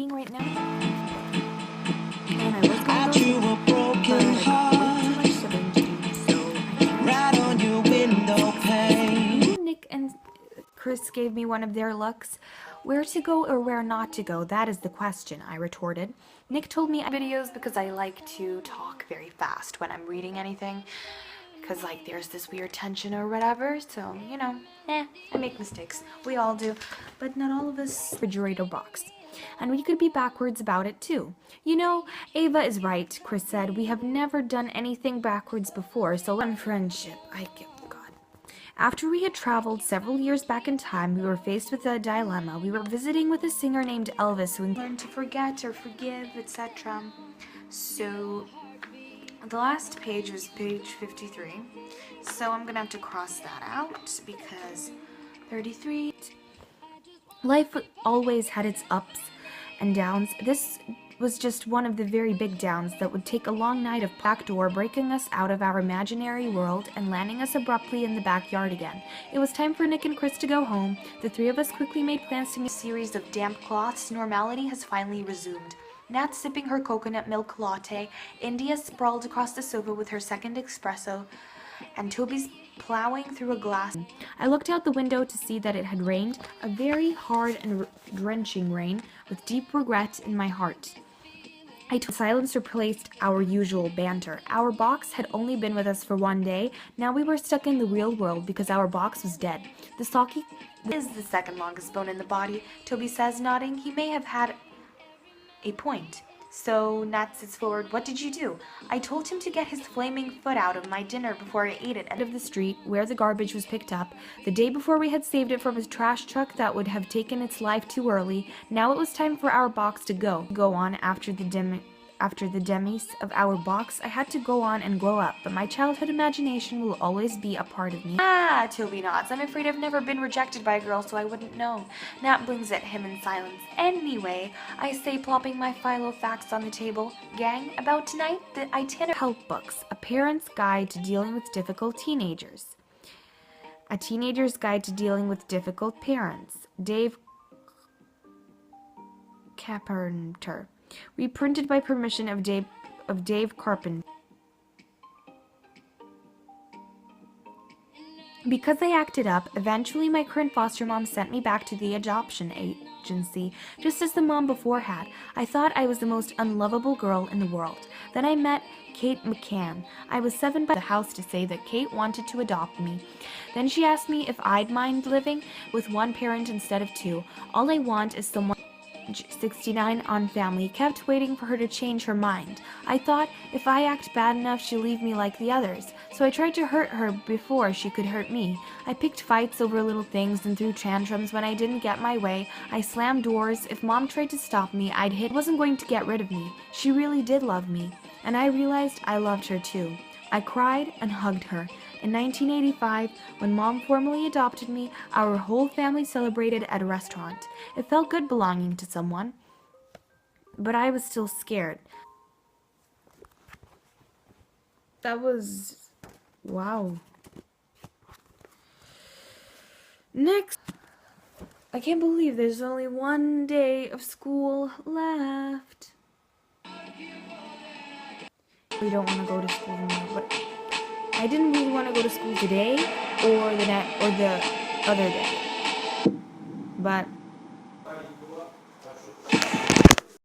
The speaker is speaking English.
sleeping right now. And I was gonna go, but I got way too much sibling to do, so I can't. Right on your window pane. Nick and Chris gave me one of their looks. Where to go or where not to go, that is the question, I retorted. Nick told me videos because I like to talk very fast when I'm reading anything. Because, like, there's this weird tension or whatever, so, you know, I make mistakes. We all do. But not all of us. Refrigerator box. And we could be backwards about it, too. You know, Ava is right, Chris said. We have never done anything backwards before, so on friendship, After we had traveled several years back in time, we were faced with a dilemma. We were visiting with a singer named Elvis who learned to forget or forgive, etc. So the last page was page 53. So I'm going to have to cross that out because 33. Life always had its ups and downs. This was just one of the very big downs that would take a long night of back door, breaking us out of our imaginary world and landing us abruptly in the backyard again. It was time for Nick and Chris to go home. The three of us quickly made plans to meet a series of damp cloths. Normality has finally resumed. Nat sipping her coconut milk latte, India sprawled across the sofa with her second espresso, and Toby's plowing through a glass. I looked out the window to see that it had rained, a very hard and drenching rain, with deep regret in my heart. Silence replaced our usual banter. Our box had only been with us for one day. Now we were stuck in the real world because our box was dead. The sulky is the second longest bone in the body, Toby says, nodding. He may have had a point. So Nat sits forward. What did you do? I told him to get his flaming foot out of my dinner before I ate it. End of the street, where the garbage was picked up, the day before we had saved it from a trash truck that would have taken its life too early. Now it was time for our box to go on after the demise of our box. I had to go on and grow up, but my childhood imagination will always be a part of me. Ah, Toby nods. I'm afraid I've never been rejected by a girl, so I wouldn't know. Nat blinks at him in silence. Anyway, I say, plopping my file of facts on the table. Gang, about tonight, the itinerary help books, A Parent's Guide to Dealing with Difficult Teenagers. A Teenager's Guide to Dealing with Difficult Parents. Dave Carpenter. Reprinted by permission of Dave Carpenter. Because I acted up, eventually my current foster mom sent me back to the adoption agency, just as the mom before had. I thought I was the most unlovable girl in the world. Then I met Kate McCann. I was 7 by the house to say that Kate wanted to adopt me. Then she asked me if I'd mind living with one parent instead of two. All I want is someone 69 on family, kept waiting for her to change her mind. I thought if I act bad enough she'll leave me like the others, so I tried to hurt her before she could hurt me. I picked fights over little things and threw tantrums when I didn't get my way. I slammed doors. If mom tried to stop me, I'd hit. Wasn't going to get rid of me. She really did love me, and I realized I loved her too. I cried and hugged her. In 1985, when Mom formally adopted me, our whole family celebrated at a restaurant. It felt good belonging to someone, but I was still scared. That was... wow. Next. I can't believe there's only one day of school left. We don't want to go to school anymore, but I didn't really want to go to school today or the other day. But